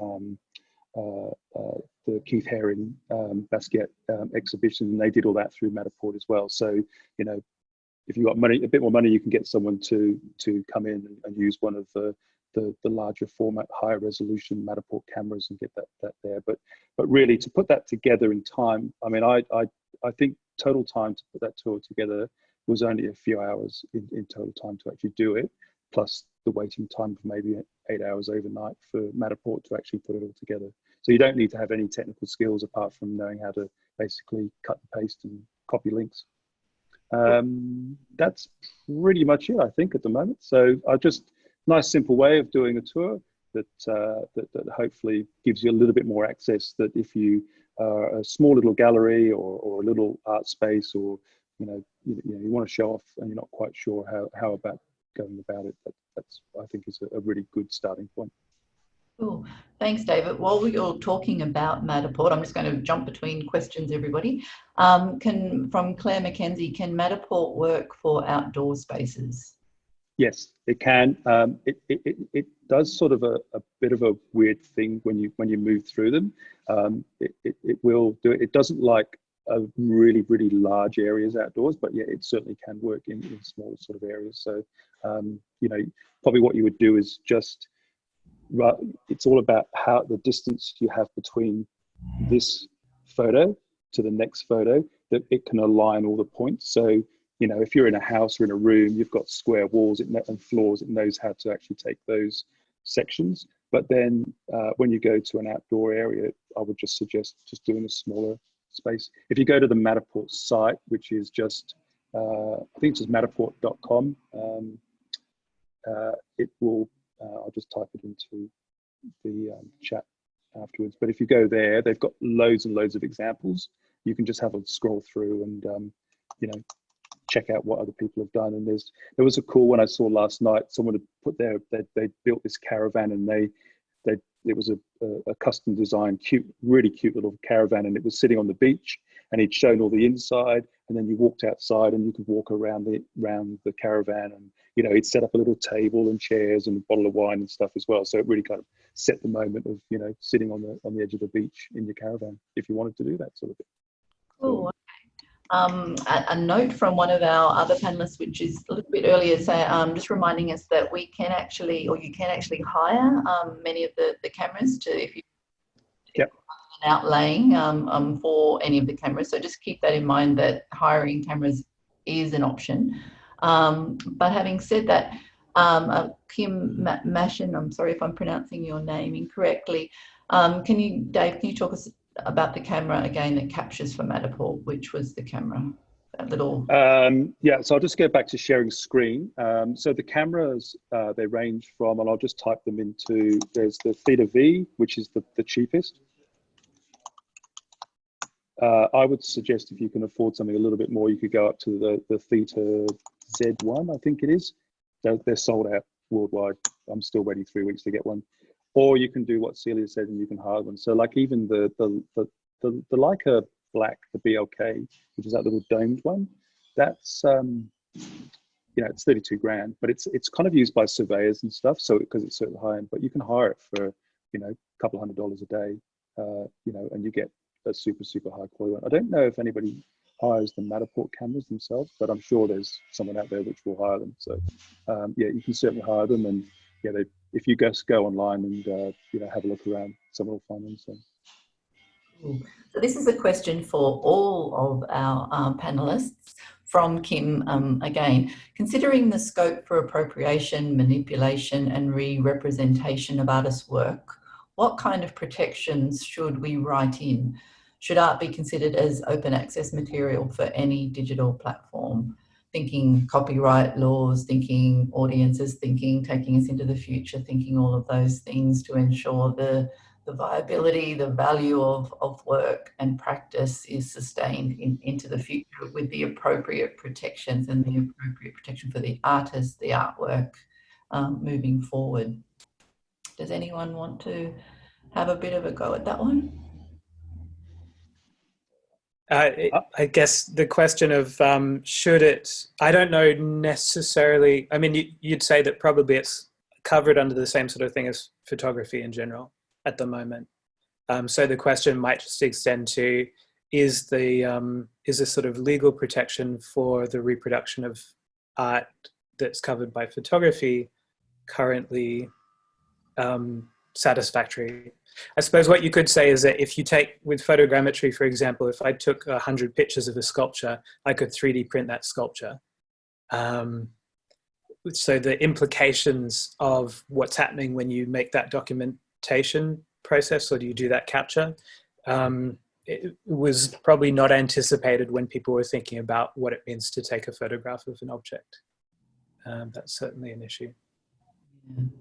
Keith Haring Basquiat exhibition, and they did all that through Matterport as well. So, you know, if you've got money, a bit more money, you can get someone to come in and use one of the larger format, higher resolution Matterport cameras and get that there. But really, to put that together in time, I mean, I think total time to put that tour together was only a few hours in total time to actually do it, plus the waiting time for maybe 8 hours overnight for Matterport to actually put it all together. So you don't need to have any technical skills apart from knowing how to basically cut and paste and copy links. That's pretty much it, I think, at the moment. So I just, nice simple way of doing a tour that hopefully gives you a little bit more access, that if you are a small little gallery or a little art space, or you want to show off and you're not quite sure how about going about it, that's I think is a really good starting point. Cool. Thanks, David. While we're all talking about Matterport, I'm just going to jump between questions, everybody. From Claire McKenzie, can Matterport work for outdoor spaces? Yes, it can. It does sort of a bit of a weird thing when you move through them. It will do it. It doesn't like really, really large areas outdoors, but yeah, it certainly can work in smaller sort of areas. So, probably what you would do is just it's all about how the distance you have between this photo to the next photo, that it can align all the points. So, you know, if you're in a house or in a room, you've got square walls and floors, it knows how to actually take those sections. But then when you go to an outdoor area, I would just suggest just doing a smaller space. If you go to the Matterport site, which is just, I think it's just matterport.com, it will, I'll just type it into the chat afterwards. But if you go there, they've got loads and loads of examples. You can just have a scroll through and, you know, check out what other people have done. And there was a cool one I saw last night. Someone had put they built this caravan, and it was a custom designed, really cute little caravan, and it was sitting on the beach, and he'd shown all the inside, and then you walked outside and you could walk around the caravan, and you know, he'd set up a little table and chairs and a bottle of wine and stuff as well. So it really kind of set the moment of, you know, sitting on the edge of the beach in your caravan if you wanted to do that sort of thing. Cool. A note from one of our other panelists, which is a little bit earlier, just reminding us that we can actually, or you can actually hire many of the cameras to, if you yep. an outlaying for any of the cameras. So just keep that in mind, that hiring cameras is an option. But having said that, Kim Mashin, I'm sorry if I'm pronouncing your name incorrectly. Dave, can you talk us about the camera again that captures for Matterport? Which was the camera? That little. Yeah, so I'll just go back to sharing screen. So the cameras, they range from, and I'll just type them into, there's the Theta V, which is the cheapest. I would suggest if you can afford something a little bit more, you could go up to the Theta Z1, I think it is. They're sold out worldwide. I'm still waiting 3 weeks to get one. Or you can do what Celia said, and you can hire them. So like even the Leica Black, the BLK, which is that little domed one, that's you know, it's 32 grand, but it's kind of used by surveyors and stuff. So because it's so high end, but you can hire it for, you know, a couple $100 a day, you know, and you get a super high quality one. I don't know if anybody hires the Matterport cameras themselves, but I'm sure there's someone out there which will hire them. So yeah, you can certainly hire them, and yeah, if you just go online and you know, have a look around, someone will find them. So this is a question for all of our panelists from Kim again. Considering the scope for appropriation, manipulation and re-representation of artists' work, what kind of protections should we write in? Should art be considered as open access material for any digital platform? Thinking copyright laws, thinking audiences, thinking taking us into the future, thinking all of those things to ensure the viability, the value of work and practice is sustained into the future with the appropriate protections and the appropriate protection for the artist, the artwork moving forward. Does anyone want to have a bit of a go at that one? I guess the question of should it, I don't know necessarily, I mean, you'd say that probably it's covered under the same sort of thing as photography in general at the moment. So the question might just extend to, is a sort of legal protection for the reproduction of art that's covered by photography currently satisfactory? I suppose what you could say is that if you take, with photogrammetry, for example, if I took 100 pictures of a sculpture, I could 3D print that sculpture. So the implications of what's happening when you make that documentation process, or do you do that capture, it was probably not anticipated when people were thinking about what it means to take a photograph of an object. That's certainly an issue.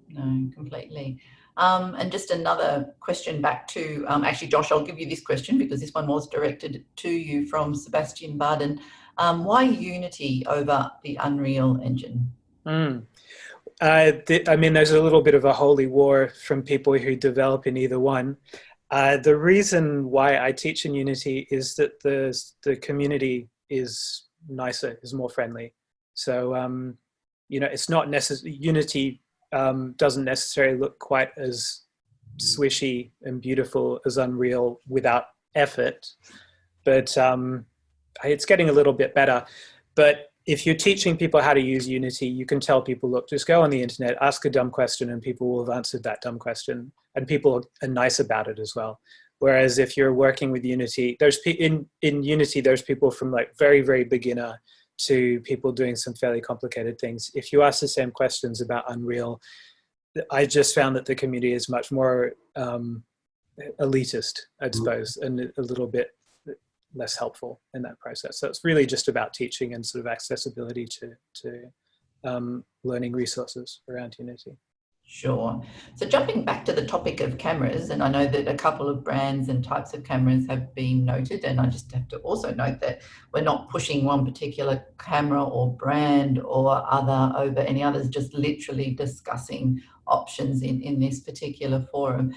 No, completely. And just another question back to, actually, Josh, I'll give you this question because this one was directed to you from Sebastian Barden. Why Unity over the Unreal Engine? I mean, there's a little bit of a holy war from people who develop in either one. The reason why I teach in Unity is that the community is nicer, is more friendly. So, you know, it's not necessarily, Unity doesn't necessarily look quite as swishy and beautiful as Unreal without effort, but it's getting a little bit better. But if you're teaching people how to use Unity, you can tell people, look, just go on the internet, ask a dumb question, and people will have answered that dumb question. And people are nice about it as well. Whereas if you're working with Unity, in Unity, there's people from like very, very beginner to people doing some fairly complicated things. If you ask the same questions about Unreal, I just found that the community is much more elitist, I suppose, and a little bit less helpful in that process. So it's really just about teaching and sort of accessibility to learning resources around Unity. Sure. So jumping back to the topic of cameras, and I know that a couple of brands and types of cameras have been noted, and I just have to also note that we're not pushing one particular camera or brand or other over any others, just literally discussing options in this particular forum.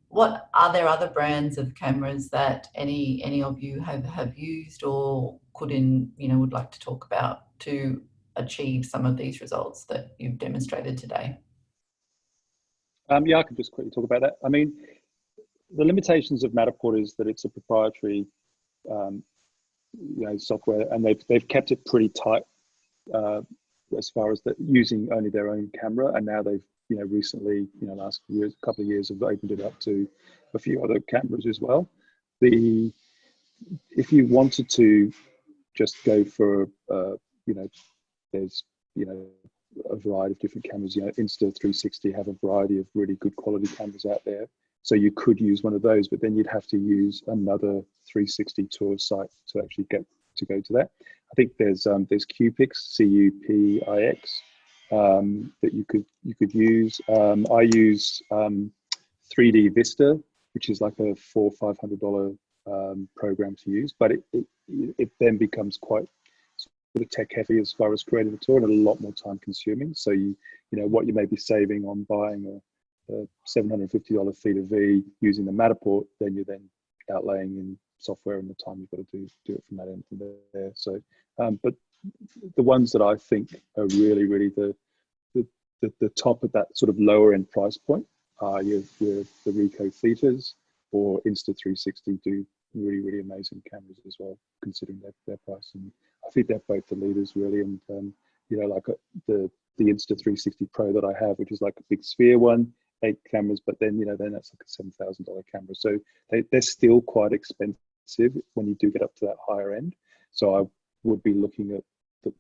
What are there other brands of cameras that any of you have used or would like to talk about to achieve some of these results that you've demonstrated today? Yeah, I could just quickly talk about that. I mean, the limitations of Matterport is that it's a proprietary, software, and they've kept it pretty tight as far as using only their own camera. And now they've, recently, last couple of years, have opened it up to a few other cameras as well. If you wanted to just go for, there's, a variety of different cameras. Insta360 have a variety of really good quality cameras out there. So you could use one of those, but then you'd have to use another 360 tour site to actually go to that. I think there's Cupix, Cupix, that you could use. I use 3D Vista, which is like a $400 or $500 program to use, but it then becomes quite sort of tech heavy as far as creating a tour, and a lot more time consuming. So what you may be saving on buying a $750 feed of V using the Matterport, then you're then outlaying in software and the time you've got to do it from that end to there. So, but the ones that I think are really, really the top of that sort of lower end price point are the Ricoh Thetas, or Insta360 do really, really amazing cameras as well, considering their price. And I think they're both the leaders really. And like the Insta360 Pro that I have, which is like a big sphere one, 8 cameras, but then then that's like a $7,000 camera. So they're still quite expensive when you do get up to that higher end. So I would be looking at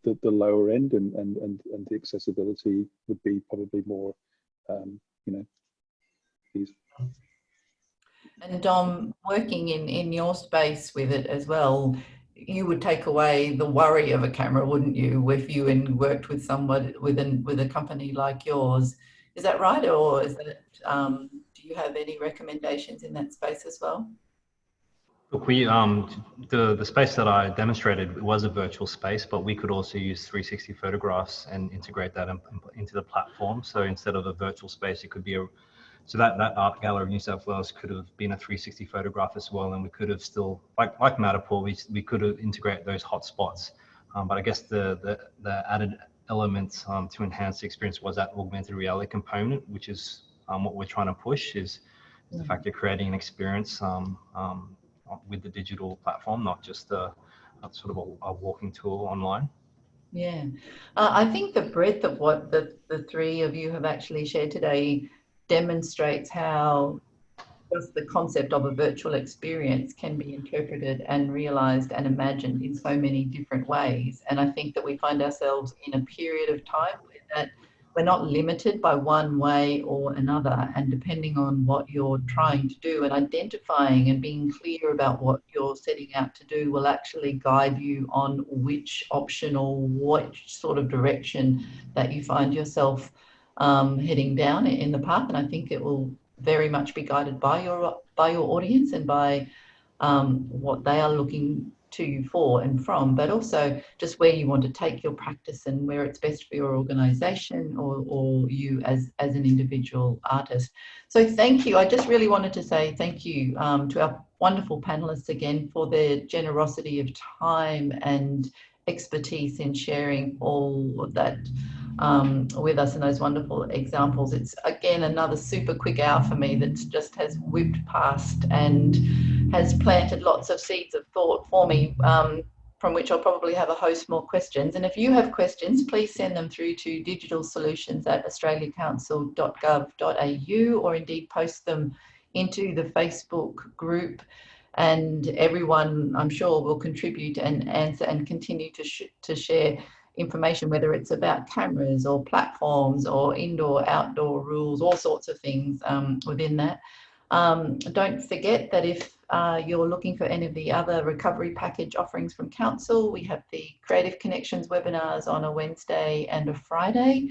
the lower end, and the accessibility would be probably more easy. And Dom, working in your space with it as well, you would take away the worry of a camera, wouldn't you, if you worked with someone with a company like yours? Is that right, or is that do you have any recommendations in that space as well? Look, we the space that I demonstrated was a virtual space, but we could also use 360 photographs and integrate that into the platform. So instead of a virtual space, it could be so that art gallery of New South Wales could have been a 360 photograph as well, and we could have still, like Matterport, we could have integrated those hot spots. But I guess the added element to enhance the experience was that augmented reality component, which is what we're trying to push, is the fact of creating an experience with the digital platform, not just a sort of a walking tour online. Yeah, I think the breadth of what the three of you have actually shared today demonstrates how just the concept of a virtual experience can be interpreted and realized and imagined in so many different ways. And I think that we find ourselves in a period of time that we're not limited by one way or another, and depending on what you're trying to do and identifying and being clear about what you're setting out to do will actually guide you on which option or what sort of direction that you find yourself heading down in the path. And I think it will very much be guided by your audience and by what they are looking to you for and from, but also just where you want to take your practice and where it's best for your organization or you as an individual artist. So thank you. I just really wanted to say thank you to our wonderful panelists again for their generosity of time and expertise in sharing all of that with us and those wonderful examples. It's again another super quick hour for me that just has whipped past and has planted lots of seeds of thought for me from which I'll probably have a host more questions. And if you have questions, please send them through to digitalsolutions@australiacouncil.gov.au, or indeed post them into the Facebook group, and everyone, I'm sure, will contribute and answer and continue to share information, whether it's about cameras or platforms or indoor, outdoor rules, all sorts of things within that. Don't forget that if you're looking for any of the other recovery package offerings from Council, we have the Creative Connections webinars on a Wednesday and a Friday.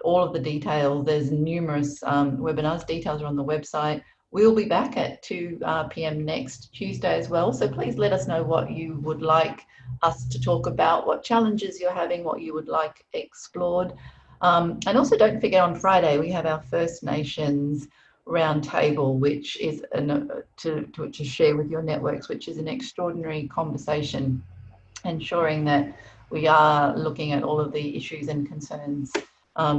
All of the details, there's numerous webinars, details are on the website. We'll be back at 2 p.m. next Tuesday as well. So please let us know what you would like us to talk about, what challenges you're having, what you would like explored. And also don't forget, on Friday, we have our First Nations roundtable, which is to share with your networks, which is an extraordinary conversation, ensuring that we are looking at all of the issues and concerns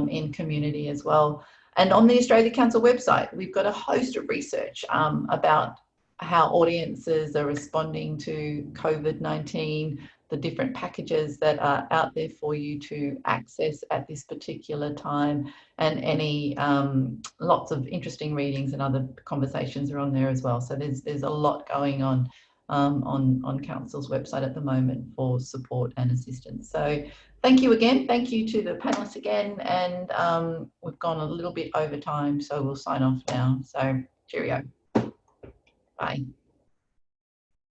in community as well. And on the Australia Council website, we've got a host of research about how audiences are responding to COVID-19, the different packages that are out there for you to access at this particular time, and any lots of interesting readings and other conversations are on there as well. So there's a lot going on Council's website at the moment for support and assistance. So thank you again. Thank you to the panelists again. And we've gone a little bit over time, so we'll sign off now. So cheerio. Bye.